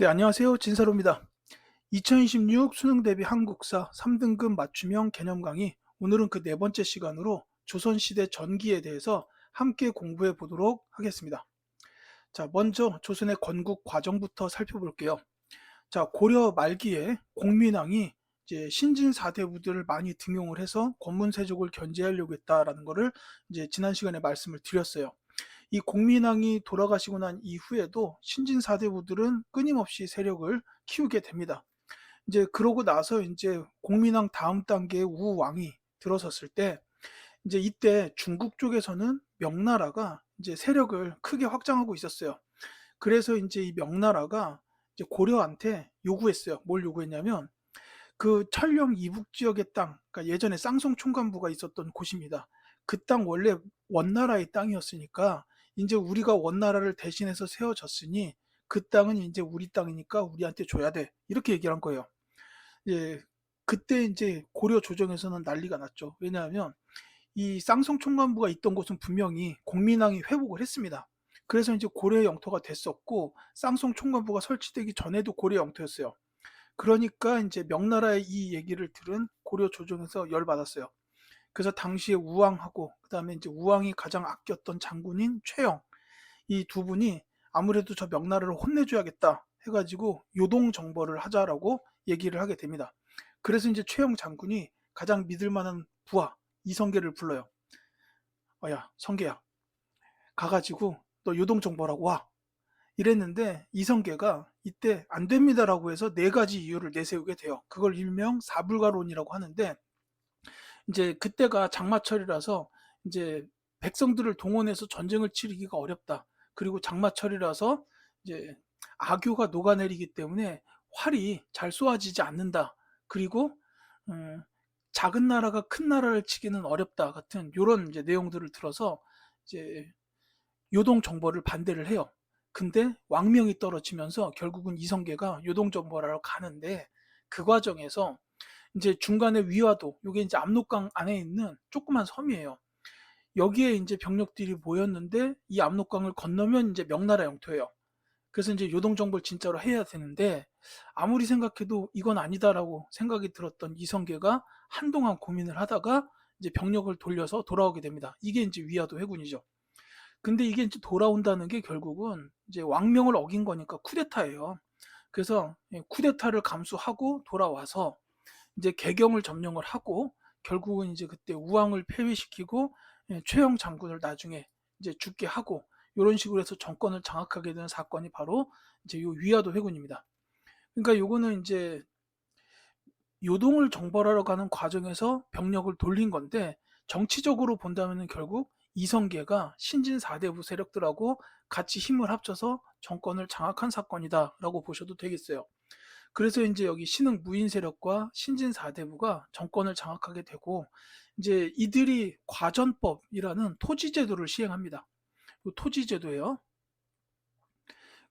네, 안녕하세요. 진사로입니다. 2026 수능 대비 한국사 3등급 맞춤형 개념 강의. 오늘은 그 네 번째 시간으로 조선시대 전기에 대해서 함께 공부해 보도록 하겠습니다. 자, 먼저 조선의 건국 과정부터 살펴볼게요. 자, 고려 말기에 공민왕이 이제 신진 사대부들을 많이 등용을 해서 권문세족을 견제하려고 했다라는 거를 이제 지난 시간에 말씀을 드렸어요. 이 공민왕이 돌아가시고 난 이후에도 신진 사대부들은 끊임없이 세력을 키우게 됩니다. 이제 그러고 나서 이제 공민왕 다음 단계의 우왕이 들어섰을 때 이제 이때 중국 쪽에서는 명나라가 이제 세력을 크게 확장하고 있었어요. 그래서 이제 이 명나라가 이제 고려한테 요구했어요. 뭘 요구했냐면 그 철령 이북 지역의 땅, 그러니까 예전에 쌍송 총관부가 있었던 곳입니다. 그 땅 원래 원나라의 땅이었으니까 이제 우리가 원나라를 대신해서 세워졌으니 그 땅은 이제 우리 땅이니까 우리한테 줘야 돼. 이렇게 얘기를 한 거예요. 예, 그때 이제 고려 조정에서는 난리가 났죠. 왜냐하면 이 쌍송 총관부가 있던 곳은 분명히 공민왕이 회복을 했습니다. 그래서 이제 고려의 영토가 됐었고 쌍송 총관부가 설치되기 전에도 고려 영토였어요. 그러니까 이제 명나라의 이 얘기를 들은 고려 조정에서 열받았어요. 그래서 당시에 우왕하고 그다음에 이제 우왕이 가장 아꼈던 장군인 최영, 이 두 분이 아무래도 저 명나라를 혼내줘야겠다 해가지고 요동 정벌을 하자라고 얘기를 하게 됩니다. 그래서 이제 최영 장군이 가장 믿을 만한 부하 이성계를 불러요. 야, 성계야, 가가지고 너 요동 정벌하고 와. 이랬는데 이성계가 이때 안 됩니다라고 해서 네 가지 이유를 내세우게 돼요. 그걸 일명 사불가론이라고 하는데 이제 그때가 장마철이라서 이제 백성들을 동원해서 전쟁을 치르기가 어렵다. 그리고 장마철이라서 이제 악교가 녹아내리기 때문에 활이 잘 쏘아지지 않는다. 그리고 음, 작은 나라가 큰 나라를 치기는 어렵다 같은 이런 이제 내용들을 들어서 이제 요동 정벌을 반대를 해요. 근데 왕명이 떨어지면서 결국은 이성계가 요동 정벌하러 가는데 그 과정에서 이제 중간에 위화도, 요게 이제 압록강 안에 있는 조그만 섬이에요. 여기에 이제 병력들이 모였는데 이 압록강을 건너면 이제 명나라 영토예요. 그래서 이제 요동정벌 진짜로 해야 되는데 아무리 생각해도 이건 아니다라고 생각이 들었던 이성계가 한동안 고민을 하다가 이제 병력을 돌려서 돌아오게 됩니다. 이게 이제 위화도 해군이죠. 근데 이게 이제 돌아온다는 게 결국은 이제 왕명을 어긴 거니까 쿠데타예요. 그래서 쿠데타를 감수하고 돌아와서 이제 개경을 점령을 하고 결국은 이제 그때 우왕을 폐위시키고 최영 장군을 나중에 이제 죽게 하고 이런 식으로 해서 정권을 장악하게 되는 사건이 바로 이제 요 위화도 회군입니다. 그러니까 요거는 이제 요동을 정벌하러 가는 과정에서 병력을 돌린 건데 정치적으로 본다면은 결국 이성계가 신진 4대부 세력들하고 같이 힘을 합쳐서 정권을 장악한 사건이다라고 보셔도 되겠어요. 그래서 이제 여기 신흥 무인 세력과 신진 4대부가 정권을 장악하게 되고 이제 이들이 과전법이라는 토지 제도를 시행합니다. 이 토지 제도예요.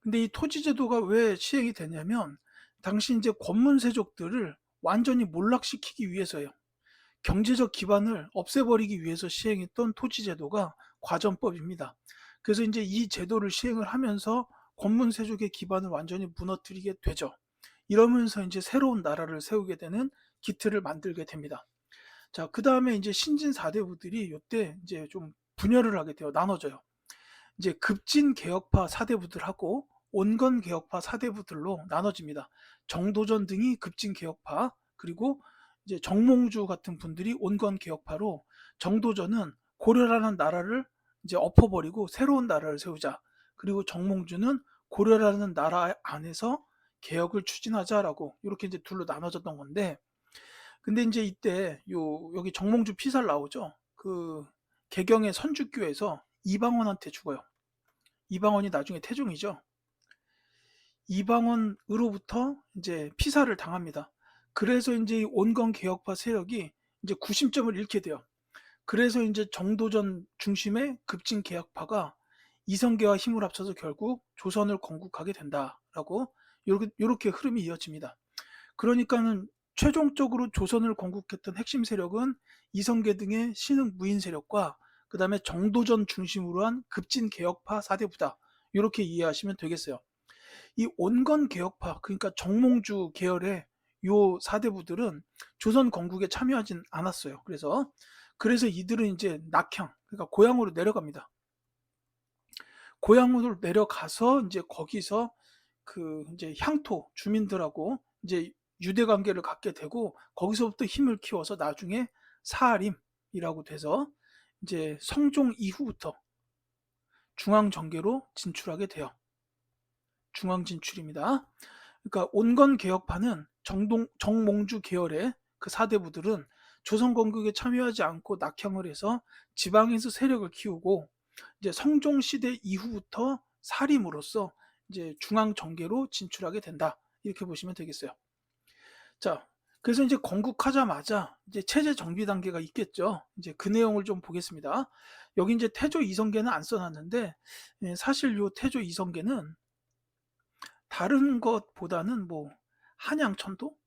근데 이 토지 제도가 왜 시행이 되냐면 당시 이제 권문세족들을 완전히 몰락시키기 위해서예요. 경제적 기반을 없애버리기 위해서 시행했던 토지 제도가 과전법입니다. 그래서 이제 이 제도를 시행을 하면서 권문세족의 기반을 완전히 무너뜨리게 되죠. 이러면서 이제 새로운 나라를 세우게 되는 기틀을 만들게 됩니다. 자, 그 다음에 이제 신진 4대부들이 이때 이제 좀 분열을 하게 돼요. 나눠져요. 이제 급진 개혁파 사대부들하고 온건 개혁파 사대부들로 나눠집니다. 정도전 등이 급진 개혁파, 그리고 이제 정몽주 같은 분들이 온건 개혁파로, 정도전은 고려라는 나라를 이제 엎어버리고 새로운 나라를 세우자. 그리고 정몽주는 고려라는 나라 안에서 개혁을 추진하자라고 이렇게 이제 둘로 나눠졌던 건데, 근데 이제 이때 여기 정몽주 피살 나오죠. 그 개경의 선주교에서 이방원한테 죽어요. 이방원이 나중에 태종이죠. 이방원으로부터 이제 피살을 당합니다. 그래서 이제 온건 개혁파 세력이 이제 구심점을 잃게 돼요. 그래서 이제 정도전 중심의 급진 개혁파가 이성계와 힘을 합쳐서 결국 조선을 건국하게 된다라고 이렇게 흐름이 이어집니다. 그러니까는 최종적으로 조선을 건국했던 핵심 세력은 이성계 등의 신흥 무인 세력과 그 다음에 정도전 중심으로 한 급진 개혁파 사대부다. 이렇게 이해하시면 되겠어요. 이 온건 개혁파, 그러니까 정몽주 계열의 요 사대부들은 조선 건국에 참여하진 않았어요. 그래서 이들은 이제 낙향, 그러니까 고향으로 내려갑니다. 고향으로 내려가서 이제 거기서 그 이제 향토 주민들하고 이제 유대 관계를 갖게 되고, 거기서부터 힘을 키워서 나중에 사하림이라고 돼서 이제 성종 이후부터 중앙 정계로 진출하게 돼요. 중앙 진출입니다. 그러니까 온건 개혁파는 정몽주 계열의 그 사대부들은 조선 건국에 참여하지 않고 낙향을 해서 지방에서 세력을 키우고, 이제 성종 시대 이후부터 사림으로써 이제 중앙 정계로 진출하게 된다. 이렇게 보시면 되겠어요. 자, 그래서 이제 건국하자마자 이제 체제 정비 단계가 있겠죠. 이제 그 내용을 좀 보겠습니다. 여기 이제 태조 이성계는 안 써놨는데, 사실 요 태조 이성계는 다른 것보다는 뭐 한양천도?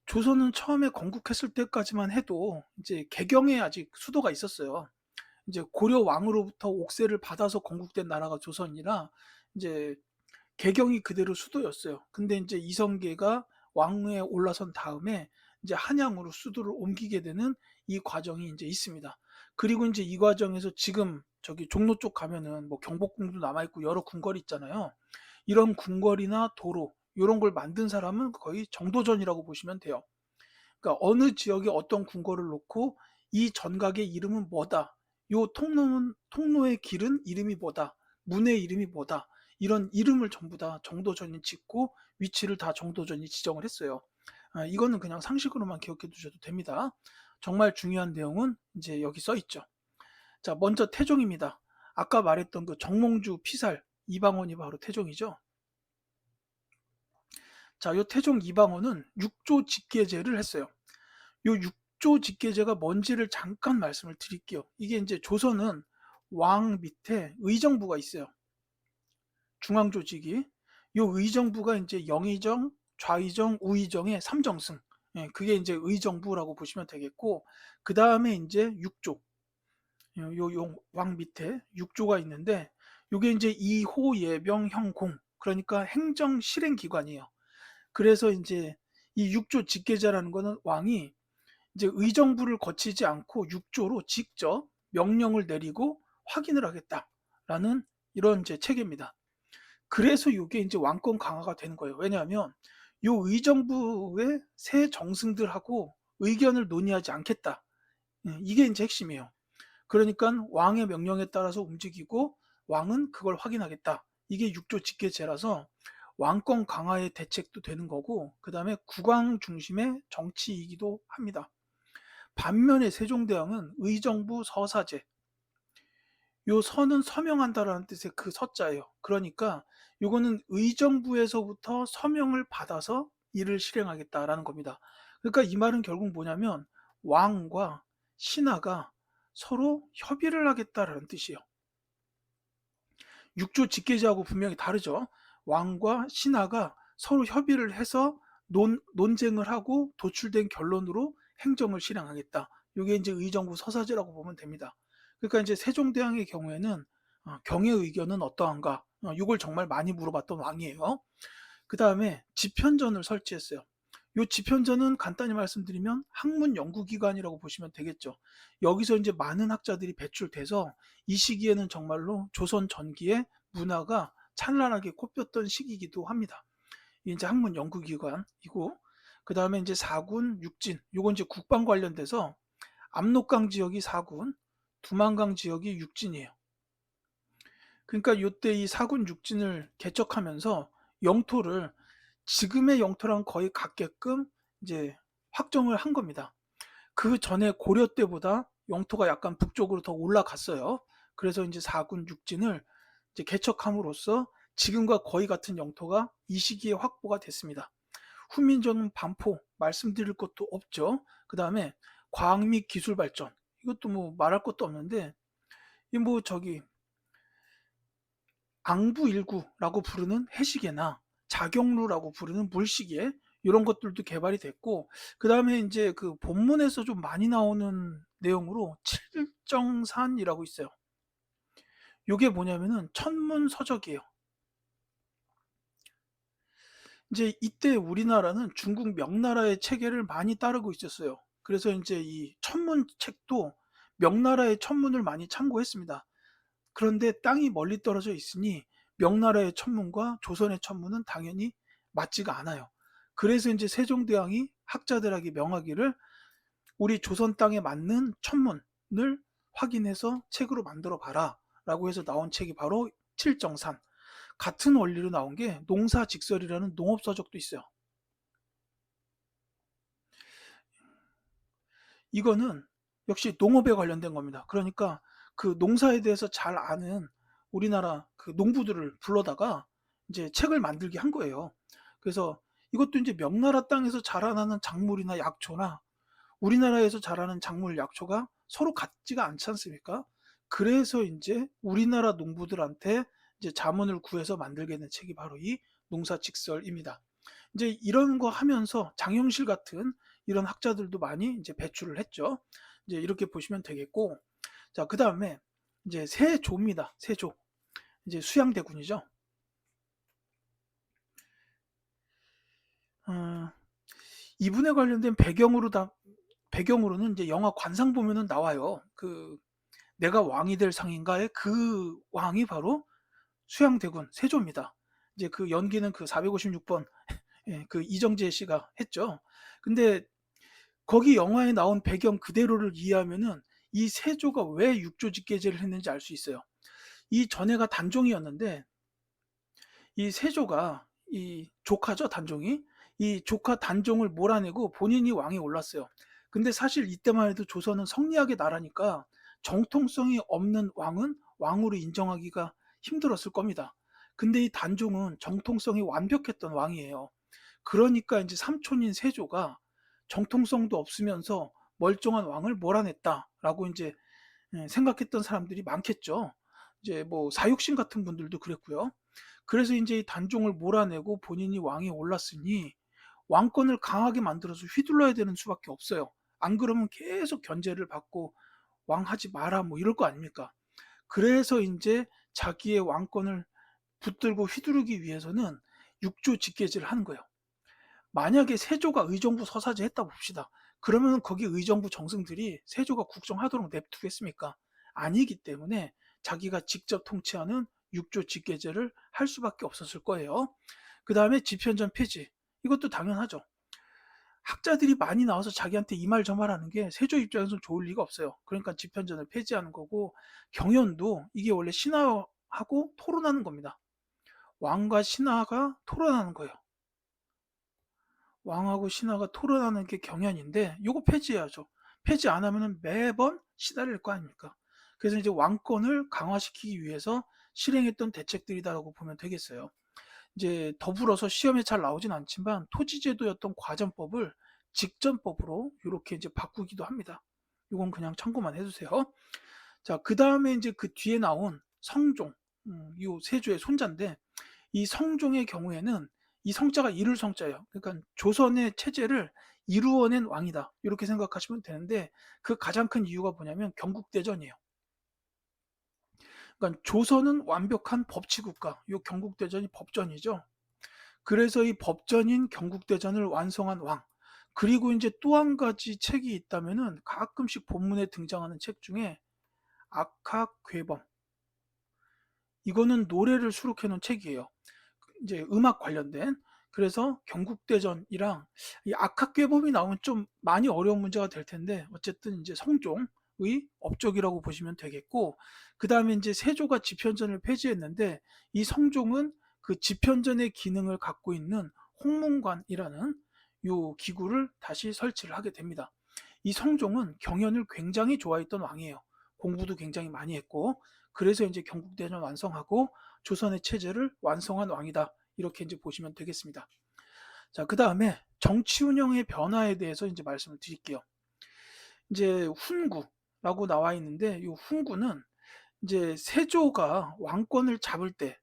조선은 처음에 건국했을 때까지만 해도 이제 개경에 아직 수도가 있었어요. 이제 고려 왕으로부터 옥세를 받아서 건국된 나라가 조선이라 이제 개경이 그대로 수도였어요. 근데 이제 이성계가 왕위에 올라선 다음에 이제 한양으로 수도를 옮기게 되는 이 과정이 이제 있습니다. 그리고 이제 이 과정에서 지금 저기 종로 쪽 가면은 뭐 경복궁도 남아있고 여러 궁궐이 있잖아요. 이런 궁궐이나 도로 이런 걸 만든 사람은 거의 정도전이라고 보시면 돼요. 그러니까 어느 지역에 어떤 궁궐을 놓고 이 전각의 이름은 뭐다. 요 통로의 길은 이름이 뭐다. 문의 이름이 뭐다. 이런 이름을 전부 다 정도전이 짓고 위치를 다 정도전이 지정을 했어요. 이거는 그냥 상식으로만 기억해 두셔도 됩니다. 정말 중요한 내용은 이제 여기 써 있죠. 자, 먼저 태종입니다. 아까 말했던 그 정몽주 피살 이방원이 바로 태종이죠. 자, 요 태종 이방원은 육조 직계제를 했어요. 요 육조 직계제가 뭔지를 잠깐 말씀을 드릴게요. 이게 이제 조선은 왕 밑에 의정부가 있어요. 중앙 조직이. 요 의정부가 이제 영의정, 좌의정, 우의정의 삼정승. 예, 그게 이제 의정부라고 보시면 되겠고, 그 다음에 이제 육조. 왕 밑에 육조가 있는데, 요게 이제 이호, 예병, 형, 공. 그러니까 행정 실행 기관이에요. 그래서 이제 이 육조 직계제라는 거는 왕이 이제 의정부를 거치지 않고 육조로 직접 명령을 내리고 확인을 하겠다라는 이런 이제 체계입니다. 그래서 이게 이제 왕권 강화가 되는 거예요. 왜냐하면 요 의정부의 새 정승들하고 의견을 논의하지 않겠다. 이게 이제 핵심이에요. 그러니까 왕의 명령에 따라서 움직이고 왕은 그걸 확인하겠다. 이게 육조 직계제라서 왕권 강화의 대책도 되는 거고, 그 다음에 국왕 중심의 정치이기도 합니다. 반면에 세종대왕은 의정부 서사제, 요 서는 서명한다라는 뜻의 그 서자예요. 그러니까 요거는 의정부에서부터 서명을 받아서 일을 실행하겠다라는 겁니다. 그러니까 이 말은 결국 뭐냐면 왕과 신하가 서로 협의를 하겠다라는 뜻이에요. 육조 직계제하고 분명히 다르죠. 왕과 신하가 서로 협의를 해서 논쟁을 하고 도출된 결론으로 행정을 실행하겠다. 이게 이제 의정부 서사제라고 보면 됩니다. 그러니까 이제 세종대왕의 경우에는 경의 의견은 어떠한가? 이걸 정말 많이 물어봤던 왕이에요. 그 다음에 집현전을 설치했어요. 이 집현전은 간단히 말씀드리면 학문 연구기관이라고 보시면 되겠죠. 여기서 이제 많은 학자들이 배출돼서 이 시기에는 정말로 조선 전기의 문화가 찬란하게 꽃폈던 시기이기도 합니다. 이게 이제 학문 연구기관이고, 그 다음에 이제 사군, 육진, 요건 이제 국방 관련돼서 압록강 지역이 사군, 두만강 지역이 육진이에요. 그러니까 요때 이 사군 육진을 개척하면서 영토를 지금의 영토랑 거의 같게끔 이제 확정을 한 겁니다. 그 전에 고려 때보다 영토가 약간 북쪽으로 더 올라갔어요. 그래서 이제 사군 육진을 이제 개척함으로써 지금과 거의 같은 영토가 이 시기에 확보가 됐습니다. 후민전 반포 말씀드릴 것도 없죠. 그 다음에 과학 및 기술 발전, 이것도 뭐 말할 것도 없는데, 이 뭐 저기 앙부일구라고 부르는 해시계나 자경루라고 부르는 물시계, 이런 것들도 개발이 됐고, 그 다음에 이제 그 본문에서 좀 많이 나오는 내용으로 칠정산이라고 있어요. 이게 뭐냐면은 천문서적이에요. 이제 이때 우리나라는 중국 명나라의 체계를 많이 따르고 있었어요. 그래서 인제 이 천문책도 명나라의 천문을 많이 참고했습니다. 그런데 땅이 멀리 떨어져 있으니 명나라의 천문과 조선의 천문은 당연히 맞지가 않아요. 그래서 인제 세종대왕이 학자들에게 명하기를 "우리 조선 땅에 맞는 천문을 확인해서 책으로 만들어 봐라."라고 해서 나온 책이 바로 칠정산. 같은 원리로 나온 게 농사직설이라는 농업서적도 있어요. 이거는 역시 농업에 관련된 겁니다. 그러니까 그 농사에 대해서 잘 아는 우리나라 그 농부들을 불러다가 이제 책을 만들게 한 거예요. 그래서 이것도 이제 명나라 땅에서 자라나는 작물이나 약초나 우리나라에서 자라는 작물, 약초가 서로 같지가 않지 않습니까? 그래서 인제 우리나라 농부들한테 이제 자문을 구해서 만들게 된 책이 바로 이 농사직설입니다. 인제 이런 거 하면서 장영실 같은 이런 학자들도 많이 인제 배출을 했죠. 이제 이렇게 보시면 되겠고, 자 그다음에 인제 세조입니다. 세조. 이제 수양대군이죠. 어 이분에 관련된 배경으로는 이제 영화 관상 보면은 나와요. 그 '내가 왕이 될 상인가.'의 그 왕이 바로 수양대군 세조입니다. 이제 그 연기는 그 456번 예 그 이정재 씨가 했죠. 근데 거기 영화에 나온 배경 그대로를 이해하면은 이 세조가 왜 육조직계제를 했는지 알 수 있어요. 이 전해가 단종이었는데 이 세조가 이 조카죠, 단종이. 이 조카 단종을 몰아내고 본인이 왕에 올랐어요. 근데 사실 이때만 해도 조선은 성리학의 나라니까 정통성이 없는 왕은 왕으로 인정하기가 힘들었을 겁니다. 근데 이 단종은 정통성이 완벽했던 왕이에요. 그러니까 인제 삼촌인 세조가 정통성도 없으면서 '멀쩡한 왕을 몰아냈다.'라고 인제 생각했던 사람들이 많겠죠. 이제 뭐 사육신 같은 분들도 그랬고요. 그래서 인제 이 단종을 몰아내고 본인이 왕에 올랐으니 왕권을 강하게 만들어서 휘둘러야 되는 수밖에 없어요. 안 그러면 계속 견제를 받고 "왕하지 마라." 뭐 이럴 거 아닙니까? 그래서 인제 자기의 왕권을 붙들고 휘두르기 위해서는 육조 직계제를 하는 거예요. 만약에 세조가 의정부 서사제 했다 봅시다. 그러면 거기 의정부 정승들이 세조가 국정하도록 냅두겠습니까? 아니기 때문에 자기가 직접 통치하는 육조 직계제를 할 수밖에 없었을 거예요. 그다음에 집현전 폐지. 이것도 당연하죠. 학자들이 많이 나와서 자기한테 이 말 저 말 하는 게 세조 입장에서는 좋을 리가 없어요. 그러니까 집현전을 폐지하는 거고, 경연도 이게 원래 신하하고 토론하는 겁니다. 왕과 신하가 토론하는 거예요. 왕하고 신하가 토론하는 게 경연인데 요거 폐지해야죠. 폐지 안 하면은 매번 시달릴 거 아닙니까? 그래서 이제 왕권을 강화시키기 위해서 실행했던 대책들이다라고 보면 되겠어요. 이제 더불어서 시험에 잘 나오진 않지만 토지제도였던 과전법을 직전법으로 요렇게 이제 바꾸기도 합니다. 요건 그냥 참고만 해 두세요. 자 그다음에 인제 그 뒤에 나온 성종, 요 세조의 손자인데 이 성종의 경우에는 이 성자가 이룰 성자예요. 그러니까 '조선의 체제를 이루어낸 왕이다.' 이렇게 생각하시면 되는데, 그 가장 큰 이유가 뭐냐면 경국대전이에요. 그러니까 조선은 완벽한 법치 국가, 요 경국대전이 법전이죠. 그래서 이 법전인 경국대전을 완성한 왕. 그리고 인제 또 한 가지 책이 있다면은 가끔씩 본문에 등장하는 책 중에 악학괴범, 이거는 노래를 수록해 놓은 책이에요. 이제 음악 관련된. 그래서 경국대전이랑 이 악학괴범이 나오면 좀 많이 어려운 문제가 될 텐데 어쨌든 인제 성종의 업적이라고 보시면 되겠고, 그다음에 인제 세조가 집현전을 폐지했는데 이 성종은 그 집현전의 기능을 갖고 있는 홍문관이라는 요 기구를 다시 설치를 하게 됩니다. 이 성종은 경연을 굉장히 좋아했던 왕이에요. 공부도 굉장히 많이 했고, 그래서 인제 경국대전 완성하고 조선의 체제를 완성한 왕이다. 이렇게 인제 보시면 되겠습니다. 자, 그다음에 정치 운영의 변화에 대해서 인제 말씀을 드릴게요. 인제 훈구라고 나와 있는데 이 훈구는 인제 세조가 왕권을 잡을 때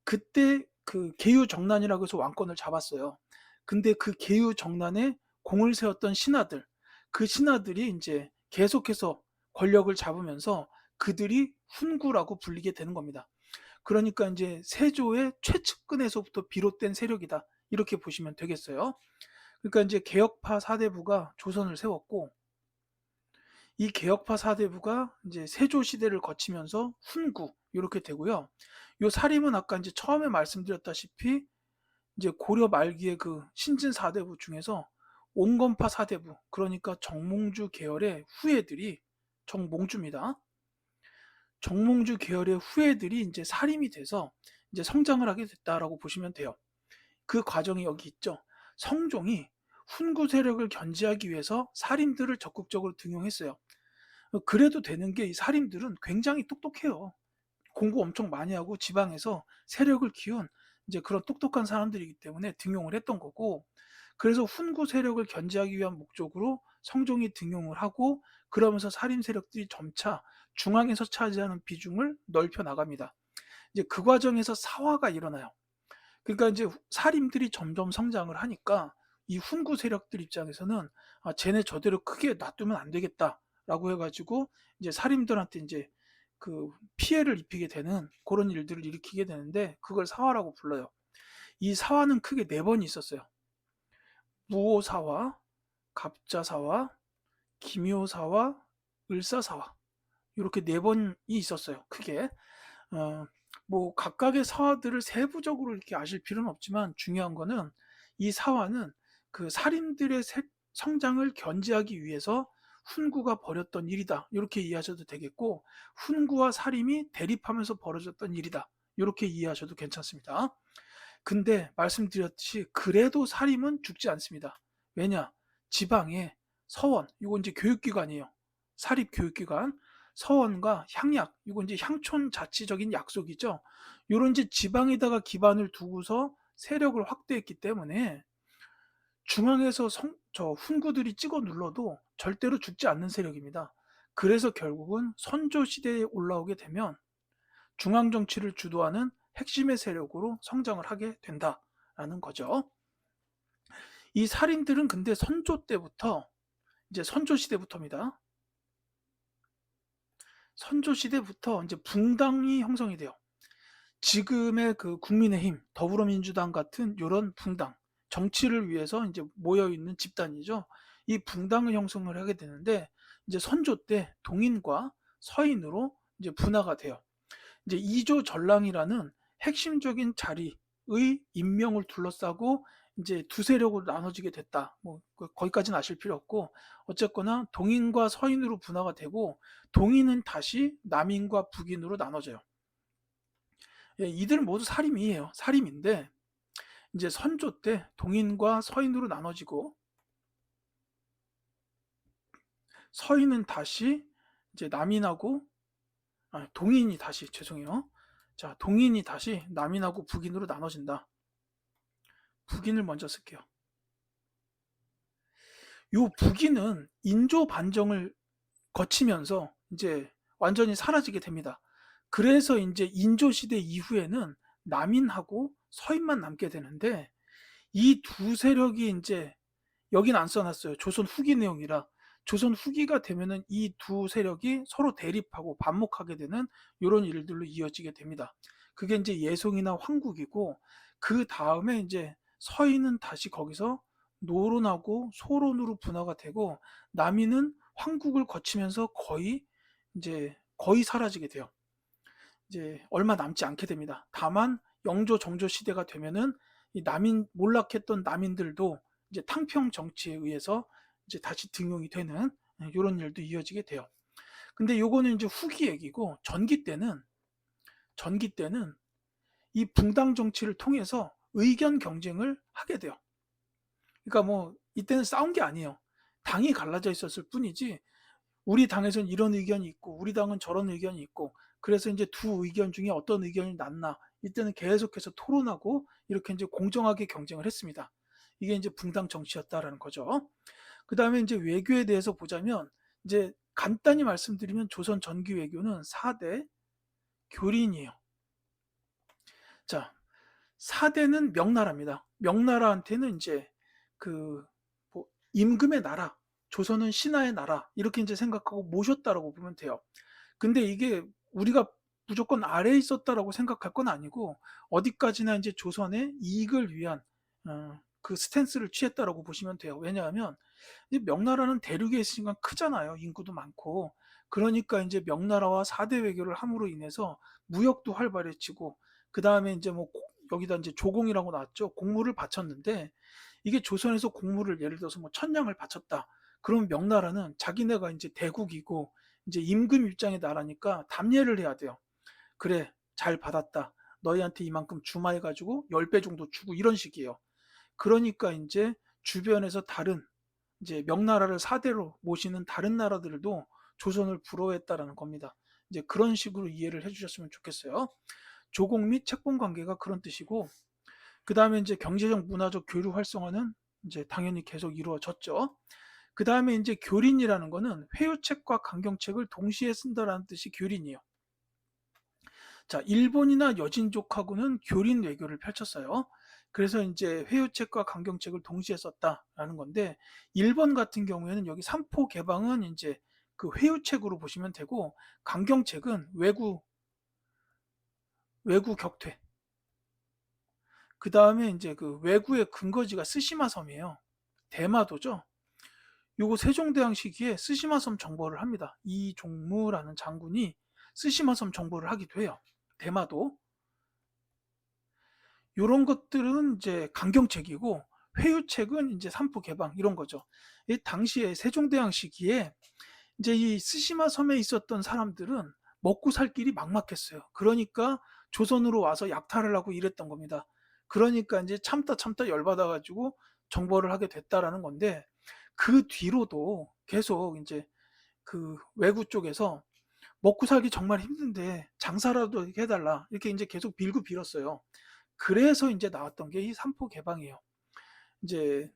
그때 그 계유정난이라고 해서 왕권을 잡았어요. 근데 그 계유정난에 공을 세웠던 신하들, 그 신하들이 인제 계속해서 권력을 잡으면서 그들이 훈구라고 불리게 되는 겁니다. 그러니까 인제 '세조의 최측근에서부터 비롯된 세력이다.' 이렇게 보시면 되겠어요. 그러니까 이제 개혁파 사대부가 조선을 세웠고 이 개혁파 사대부가 이제 세조 시대를 거치면서 훈구 이렇게 되고요. 요 사림은 아까 이제 처음에 말씀드렸다시피 이제 고려 말기의 그 신진 사대부 중에서 옹건파 사대부 그러니까 정몽주 계열의 후예들이 정몽주입니다. 정몽주 계열의 후예들이 이제 사림이 돼서 이제 성장을 하게 됐다라고 보시면 돼요. 그 과정이 여기 있죠. 성종이 훈구 세력을 견제하기 위해서 사림들을 적극적으로 등용했어요. 그래도 되는 게 이 사림들은 굉장히 똑똑해요. 공부 엄청 많이 하고 지방에서 세력을 키운 이제 그런 똑똑한 사람들이기 때문에 등용을 했던 거고 그래서 훈구 세력을 견제하기 위한 목적으로 성종이 등용을 하고 그러면서 사림 세력들이 점차 중앙에서 차지하는 비중을 넓혀 나갑니다. 이제 그 과정에서 사화가 일어나요. 그러니까 이제 사림들이 점점 성장을 하니까 이 훈구 세력들 입장에서는 아, 쟤네 저대로 크게 놔두면 안 되겠다라고 해가지고 이제 사림들한테 이제 그 피해를 입히게 되는 그런 일들을 일으키게 되는데 그걸 사화라고 불러요. 이 사화는 크게 네 번이 있었어요. 무오사화, 갑자사화, 기묘사화, 을사사화 이렇게 네 번이 있었어요. 크게. 어, 뭐 각각의 사화들을 세부적으로 이렇게 아실 필요는 없지만 중요한 거는 이 사화는 그 살인들의 성장을 견제하기 위해서 훈구가 벌였던 일이다. 이렇게 이해하셔도 되겠고 훈구와 살인이 대립하면서 벌어졌던 일이다. 이렇게 이해하셔도 괜찮습니다. 근데 말씀드렸듯이 그래도 살인은 죽지 않습니다. 왜냐? 지방에 서원, 이거 이제 교육기관이에요. 사립교육기관, 서원과 향약, 이거 이제 향촌 자치적인 약속이죠. 요런 이제 지방에다가 기반을 두고서 세력을 확대했기 때문에 중앙에서 저 훈구들이 찍어 눌러도 절대로 죽지 않는 세력입니다. 그래서 결국은 선조 시대에 올라오게 되면 중앙 정치를 주도하는 핵심의 세력으로 성장을 하게 된다라는 거죠. 이 살인들은 근데 선조 때부터 이제 선조 시대부터입니다. 선조 시대부터 이제 붕당이 형성이 돼요. 지금의 그 국민의힘, 더불어민주당 같은 이런 붕당, 정치를 위해서 이제 모여 있는 집단이죠. 이 붕당을 형성을 하게 되는데 이제 선조 때 동인과 서인으로 이제 분화가 돼요. 이제 이조 전랑이라는 핵심적인 자리의 임명을 둘러싸고 이제 두 세력으로 나눠지게 됐다. 뭐 거기까지는 아실 필요 없고 어쨌거나 동인과 서인으로 분화가 되고 동인은 다시 남인과 북인으로 나눠져요. 예, 이들은 모두 사림이에요. 사림인데 이제 선조 때 동인과 서인으로 나눠지고 서인은 다시 이제 남인하고 동인이 다시 죄송해요. 자, 동인이 다시 남인하고 북인으로 나눠진다. 북인을 먼저 쓸게요. 요 북인은 인조 반정을 거치면서 이제 완전히 사라지게 됩니다. 그래서 이제 인조 시대 이후에는 남인하고 서인만 남게 되는데 이 두 세력이 이제 여긴 안 써놨어요. 조선 후기 내용이라 조선 후기가 되면은 이 두 세력이 서로 대립하고 반목하게 되는 이런 일들로 이어지게 됩니다. 그게 이제 예송이나 황국이고 그 다음에 이제 서인은 다시 거기서 노론하고 소론으로 분화가 되고 남인은 황국을 거치면서 거의 사라지게 돼요. 이제 얼마 남지 않게 됩니다. 다만 영조 정조 시대가 되면은 이 남인 몰락했던 남인들도 이제 탕평 정치에 의해서 이제 다시 등용이 되는 이런 일도 이어지게 돼요. 근데 요거는 이제 후기 얘기고 전기 때는 이 붕당 정치를 통해서 의견 경쟁을 하게 돼요. 그러니까 뭐 이때는 싸운 게 아니에요. 당이 갈라져 있었을 뿐이지 우리 당에서는 이런 의견이 있고 우리 당은 저런 의견이 있고 그래서 이제 두 의견 중에 어떤 의견이 낫나 이때는 계속해서 토론하고 이렇게 이제 공정하게 경쟁을 했습니다. 이게 이제 붕당 정치였다라는 거죠. 그 다음에 이제 외교에 대해서 보자면 이제 간단히 말씀드리면 조선 전기 외교는 4대 교린이에요. 자, 4대는 명나라입니다. 명나라한테는 이제 그 뭐 임금의 나라, 조선은 신하의 나라 이렇게 이제 생각하고 모셨다라고 보면 돼요. 근데 이게 우리가 무조건 아래에 있었다라고 생각할 건 아니고 어디까지나 이제 조선의 이익을 위한 그 스탠스를 취했다라고 보시면 돼요. 왜냐하면 이 명나라는 대륙에 있으니까 크잖아요. 인구도 많고. 그러니까 이제 명나라와 4대 외교를 함으로 인해서 무역도 활발해지고, 그 다음에 이제 뭐 여기다 이제 조공이라고 나왔죠. 공물을 바쳤는데, 이게 조선에서 공물을 예를 들어서 뭐 천냥을 바쳤다. 그럼 명나라는 자기네가 이제 대국이고 이제 임금 입장의 나라니까 담례를 해야 돼요. 그래, 잘 받았다. 너희한테 이만큼 주마 해가지고 10배 정도 주고 이런 식이에요. 그러니까 이제 주변에서 다른 이제 명나라를 사대로 모시는 다른 나라들도 조선을 부러워했다라는 겁니다. 이제 그런 식으로 이해를 해주셨으면 좋겠어요. 조공 및 채권 관계가 그런 뜻이고, 그 다음에 이제 경제적 문화적 교류 활성화는 이제 당연히 계속 이루어졌죠. 그 다음에 이제 교린이라는 거는 회유책과 강경책을 동시에 쓴다라는 뜻이 교린이에요. 자, 일본이나 여진족하고는 교린 외교를 펼쳤어요. 그래서 이제 회유책과 강경책을 동시에 썼다라는 건데, 일본 같은 경우에는 여기 삼포 개방은 이제 그 회유책으로 보시면 되고, 강경책은 외구 격퇴. 그 다음에 이제 그 외구의 근거지가 스시마 섬이에요. 대마도죠. 요거 세종대왕 시기에 스시마 섬 정벌을 합니다. 이종무라는 장군이 스시마 섬 정벌을 하기도 해요. 대마도. 요런 것들은 이제 강경책이고, 회유책은 이제 삼포 개방 이런 거죠. 이 당시에 세종대왕 시기에 이제 이 스시마 섬에 있었던 사람들은 먹고 살 길이 막막했어요. 그러니까 조선으로 와서 약탈을 하고 이랬던 겁니다. 그러니까 이제 참다 열받아 가지고 정벌을 하게 됐다라는 건데, 그 뒤로도 계속 이제 그 외구 쪽에서 먹고 살기 정말 힘든데 장사라도 해달라 이렇게 이제 계속 빌고 빌었어요. 그래서 이제 나왔던 게 이 삼포 개방이에요. 이제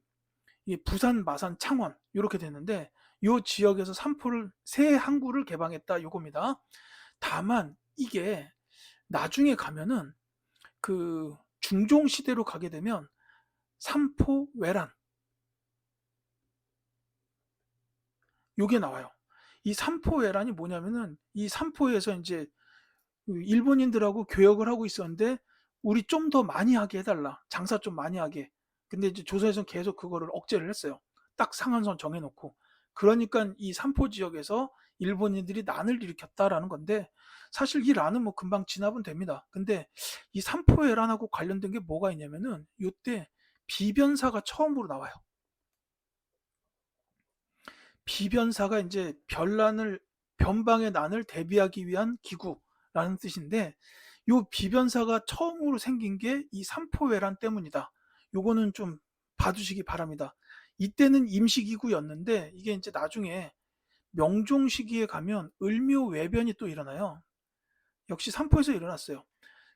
이 부산, 마산, 창원 이렇게 됐는데, 요 지역에서 삼포를 새 항구를 개방했다 요겁니다. 다만 이게 나중에 가면은 그 중종 시대로 가게 되면 삼포 외란 요게 나와요. 이 삼포 외란이 뭐냐면은 이 삼포에서 이제 그 일본인들하고 교역을 하고 있었는데, 우리 좀 더 많이 하게 해달라. 장사 좀 많이 하게. 근데 이제 조선에서는 계속 그거를 억제를 했어요. 딱 상한선 정해놓고. 그러니까 이 삼포 지역에서 일본인들이 난을 일으켰다라는 건데, 사실 이 난은 뭐 금방 진압은 됩니다. 근데 이 삼포해란하고 관련된 게 뭐가 있냐면은 이때 비변사가 처음으로 나와요. 비변사가 이제 변방의 난을 대비하기 위한 기구라는 뜻인데, 요 비변사가 처음으로 생긴 게 이 삼포회란 때문이다. 요거는 좀 봐두시기 바랍니다. 이때는 임시기구였는데 이게 이제 나중에 명종 시기에 가면 을묘외변이 또 일어나요. 역시 삼포에서 일어났어요.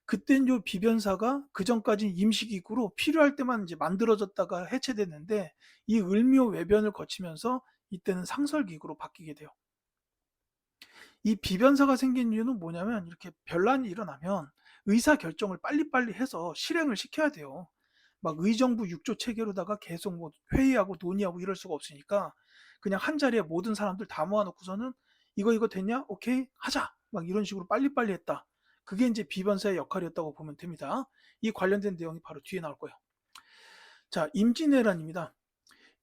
그땐 요 비변사가 그 전까지 임시기구로 필요할 때만 이제 만들어졌다가 해체됐는데, 이 을묘외변을 거치면서 이때는 상설기구로 바뀌게 돼요. 이 비변사가 생긴 이유는 뭐냐면, 이렇게 변란이 일어나면 의사 결정을 빨리빨리 해서 실행을 시켜야 돼요. 막 의정부 6조 체계로다가 계속 뭐 회의하고 논의하고 이럴 수가 없으니까, 그냥 한 자리에 모든 사람들 다 모아놓고서는 이거 됐냐? 오케이 하자. 막 이런 식으로 빨리빨리 했다. 그게 이제 비변사의 역할이었다고 보면 됩니다. 이 관련된 내용이 바로 뒤에 나올 거예요. 자, 임진왜란입니다.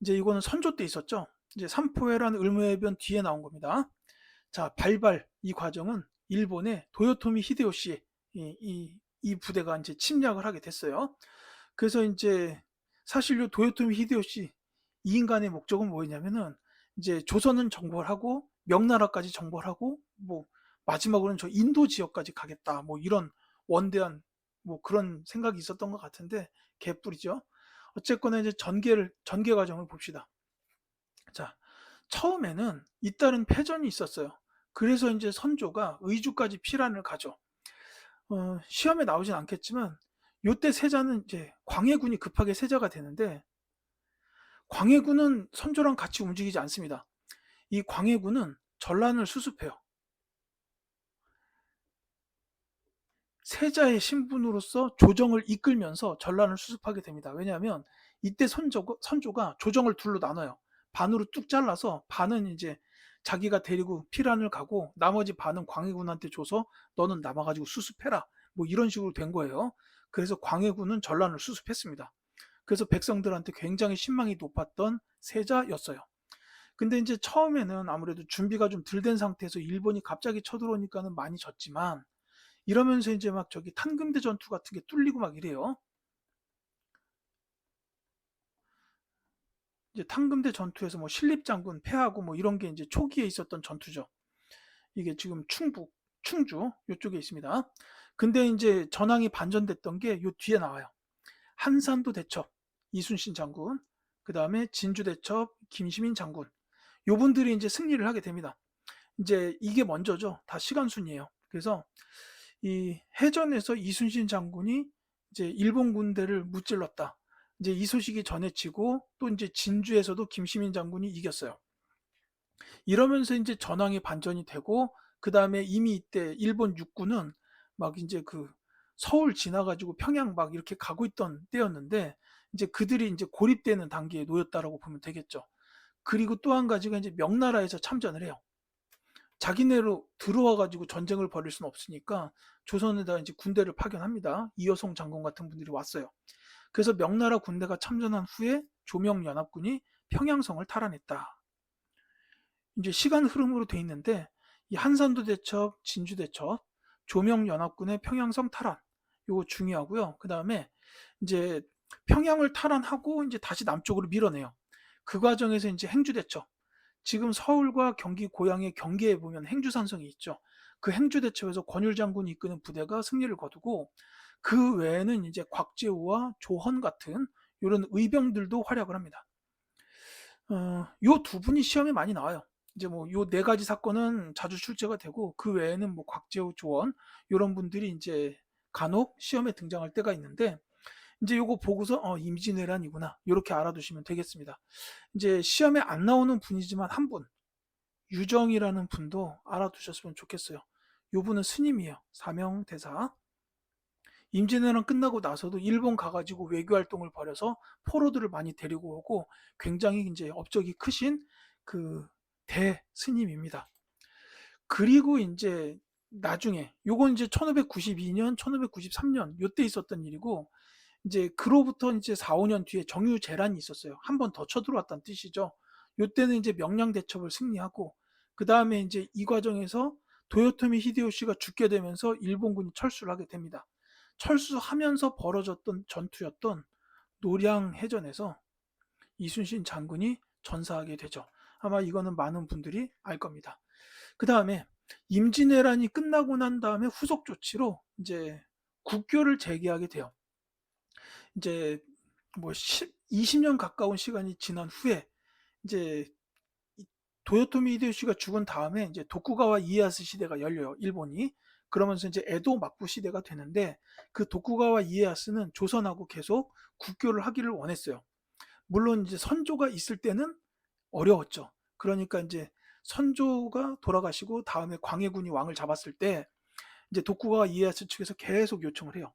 이제 이거는 선조 때 있었죠. 이제 삼포해란 을무해변 뒤에 나온 겁니다. 자, 발발 이 과정은 일본의 도요토미 히데요시 이 부대가 이제 침략을 하게 됐어요. 그래서 이제 사실 요 도요토미 히데요시 이 인간의 목적은 뭐였냐면은, 이제 조선은 정벌하고 명나라까지 정벌하고 뭐 마지막으로는 저 인도 지역까지 가겠다 뭐 이런 원대한 뭐 그런 생각이 있었던 것 같은데 개뿔이죠. 어쨌거나 이제 전개 과정을 봅시다. 자, 처음에는 잇따른 패전이 있었어요. 그래서 이제 선조가 의주까지 피란을 가죠. 시험에 나오진 않겠지만 요때 세자는 이제 광해군이 급하게 세자가 되는데, 광해군은 선조랑 같이 움직이지 않습니다. 이 광해군은 전란을 수습해요. 세자의 신분으로서 조정을 이끌면서 전란을 수습하게 됩니다. 왜냐하면 이때 선조가 조정을 둘로 나눠요. 반으로 뚝 잘라서 반은 이제 자기가 데리고 피란을 가고, 나머지 반은 광해군한테 줘서 너는 남아가지고 수습해라. 뭐 이런 식으로 된 거예요. 그래서 광해군은 전란을 수습했습니다. 그래서 백성들한테 굉장히 신망이 높았던 세자였어요. 근데 이제 처음에는 아무래도 준비가 좀 덜 된 상태에서 일본이 갑자기 쳐들어오니까는 많이 졌지만, 이러면서 이제 막 저기 탄금대 전투 같은 게 뚫리고 막 이래요. 이제 탄금대 전투에서 뭐 신립장군 패하고 뭐 이런 게 이제 초기에 있었던 전투죠. 이게 지금 충북, 충주 요쪽에 있습니다. 근데 이제 전황이 반전됐던 게 요 뒤에 나와요. 한산도 대첩 이순신 장군, 그 다음에 진주 대첩 김시민 장군, 요분들이 이제 승리를 하게 됩니다. 이제 이게 먼저죠. 다 시간순이에요. 그래서 이 해전에서 이순신 장군이 이제 일본 군대를 무찔렀다, 이제 이 소식이 전해지고, 또 이제 진주에서도 김시민 장군이 이겼어요. 이러면서 이제 전황이 반전이 되고, 그 다음에 이미 이때 일본 육군은 막 이제 그 서울 지나가지고 평양 막 이렇게 가고 있던 때였는데, 이제 그들이 이제 고립되는 단계에 놓였다라고 보면 되겠죠. 그리고 또 한 가지가 이제 명나라에서 참전을 해요. 자기네로 들어와 가지고 전쟁을 벌일 수는 없으니까 조선에다 이제 군대를 파견합니다. 이여송 장군 같은 분들이 왔어요. 그래서 명나라 군대가 참전한 후에 조명연합군이 평양성을 탈환했다. 이제 시간 흐름으로 돼 있는데, 이 한산도 대첩, 진주 대첩, 조명연합군의 평양성 탈환, 요거 중요하고요. 그 다음에 이제 평양을 탈환하고 이제 다시 남쪽으로 밀어내요. 그 과정에서 이제 행주 대첩, 지금 서울과 경기 고향의 경계에 보면 행주산성이 있죠. 그 행주 대첩에서 권율 장군이 이끄는 부대가 승리를 거두고, 그 외에는 이제 곽재우와 조헌 같은 이런 의병들도 활약을 합니다. 요 두 분이 시험에 많이 나와요. 이제 뭐 요 네 가지 사건은 자주 출제가 되고, 그 외에는 뭐 곽재우, 조원 요런 분들이 이제 간혹 시험에 등장할 때가 있는데, 이제 요거 보고서 임진왜란이구나 요렇게 알아두시면 되겠습니다. 이제 시험에 안 나오는 분이지만 한 분, 유정이라는 분도 알아두셨으면 좋겠어요. 요 분은 스님이에요. 사명대사. 임진왜란 끝나고 나서도 일본 가가지고 외교 활동을 벌여서 포로들을 많이 데리고 오고, 굉장히 이제 업적이 크신 그 대스님입니다. 그리고 이제 나중에 요건 이제 1592년, 1593년 요때 있었던 일이고, 이제 그로부터 이제 4, 5년 뒤에 정유재란이 있었어요. 한 번 더 쳐들어왔다는 뜻이죠. 요때는 이제 명량대첩을 승리하고, 그 다음에 이제 이 과정에서 도요토미 히데요시가 죽게 되면서 일본군이 철수를 하게 됩니다. 철수하면서 벌어졌던 전투였던 노량해전에서 이순신 장군이 전사하게 되죠. 아마 이거는 많은 분들이 알 겁니다. 그 다음에 임진왜란이 끝나고 난 다음에 후속 조치로 이제 국교를 재개하게 돼요. 이제 뭐 20년 가까운 시간이 지난 후에 이제 도요토미 히데요시가 죽은 다음에 이제 도쿠가와 이에야스 시대가 열려요, 일본이. 그러면서 이제 에도 막부 시대가 되는데, 그 도쿠가와 이에야스는 조선하고 계속 국교를 하기를 원했어요. 물론 이제 선조가 있을 때는 어려웠죠. 그러니까 이제 선조가 돌아가시고 다음에 광해군이 왕을 잡았을 때 이제 도쿠가와 이에야스 측에서 계속 요청을 해요.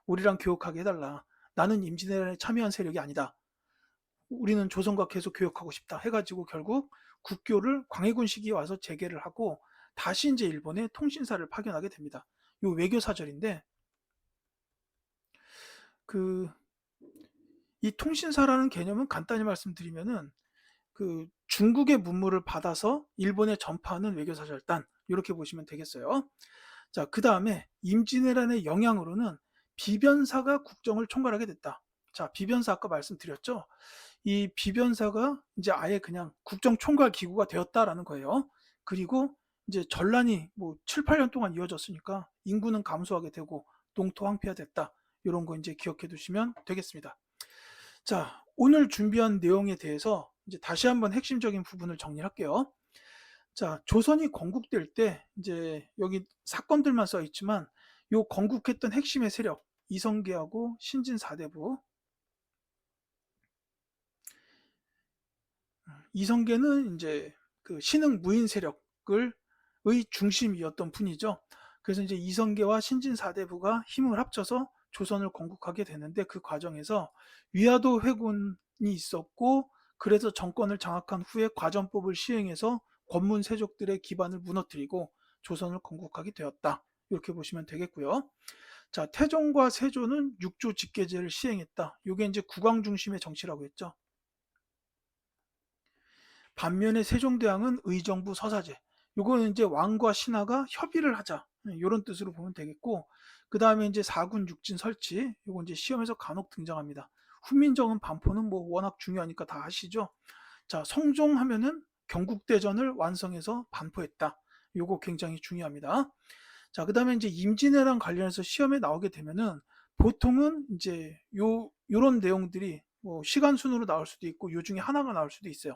우리랑 교역하게 해달라. 나는 임진왜란에 참여한 세력이 아니다. 우리는 조선과 계속 교역하고 싶다 해가지고 결국 국교를 광해군 시기에 와서 재개를 하고, 다시 이제 일본에 통신사를 파견하게 됩니다. 요 외교 사절인데, 그 이 통신사라는 개념은 간단히 말씀드리면은 그 중국의 문물을 받아서 일본에 전파하는 외교사절단, 이렇게 보시면 되겠어요. 자, 그 다음에 임진왜란의 영향으로는 비변사가 국정을 총괄하게 됐다. 자, 비변사 아까 말씀드렸죠. 이 비변사가 이제 아예 그냥 국정총괄 기구가 되었다라는 거예요. 그리고 이제 전란이 뭐 7, 8년 동안 이어졌으니까 인구는 감소하게 되고 농토 황폐화됐다. 이런 거 이제 기억해 두시면 되겠습니다. 자, 오늘 준비한 내용에 대해서 이제 다시 한번 핵심적인 부분을 정리할게요. 자, 조선이 건국될 때 이제 여기 사건들만 써 있지만, 요 건국했던 핵심의 세력 이성계하고 신진 사대부. 이성계는 이제 그 신흥 무인 세력을 의 중심이었던 분이죠. 그래서 이제 이성계와 신진 사대부가 힘을 합쳐서 조선을 건국하게 되는데, 그 과정에서 위화도 회군이 있었고, 그래서 정권을 장악한 후에 과전법을 시행해서 권문 세족들의 기반을 무너뜨리고 조선을 건국하게 되었다. 이렇게 보시면 되겠고요. 자, 태종과 세조는 육조 직계제를 시행했다. 요게 이제 국왕 중심의 정치라고 했죠. 반면에 세종대왕은 의정부 서사제. 요거는 이제 왕과 신하가 협의를 하자. 이런 뜻으로 보면 되겠고, 그 다음에 이제 사군 육진 설치. 요거 이제 시험에서 간혹 등장합니다. 훈민정음 반포는 뭐 워낙 중요하니까 다 아시죠? 자, 성종하면은 경국대전을 완성해서 반포했다. 요거 굉장히 중요합니다. 자, 그 다음에 이제 임진왜란 관련해서 시험에 나오게 되면은 보통은 이제 요런 내용들이 뭐 시간 순으로 나올 수도 있고 요 중에 하나가 나올 수도 있어요.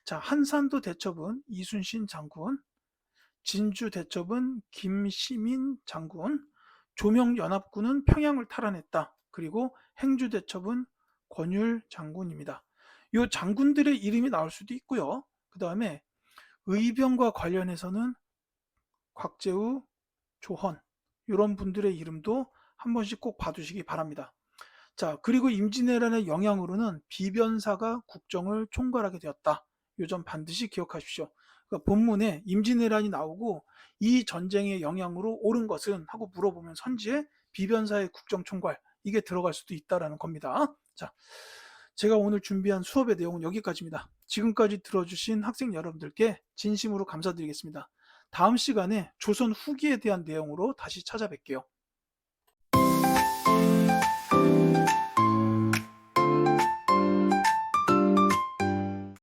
자, 한산도 대첩은 이순신 장군, 진주 대첩은 김시민 장군, 조명연합군은 평양을 탈환했다. 그리고 행주 대첩은 권율 장군입니다. 요 장군들의 이름이 나올 수도 있고요. 그 다음에 의병과 관련해서는 곽재우, 조헌 이런 분들의 이름도 한 번씩 꼭 봐두시기 바랍니다. 자, 그리고 임진왜란의 영향으로는 비변사가 국정을 총괄하게 되었다. 이 점 반드시 기억하십시오. 그러니까 본문에 임진왜란이 나오고 이 전쟁의 영향으로 옳은 것은 하고 물어보면 선지에 비변사의 국정 총괄 이게 들어갈 수도 있다라는 겁니다. 자, 제가 오늘 준비한 수업의 내용은 여기까지입니다. 지금까지 들어주신 학생 여러분들께 진심으로 감사드리겠습니다. 다음 시간에 조선 후기에 대한 내용으로 다시 찾아뵐게요.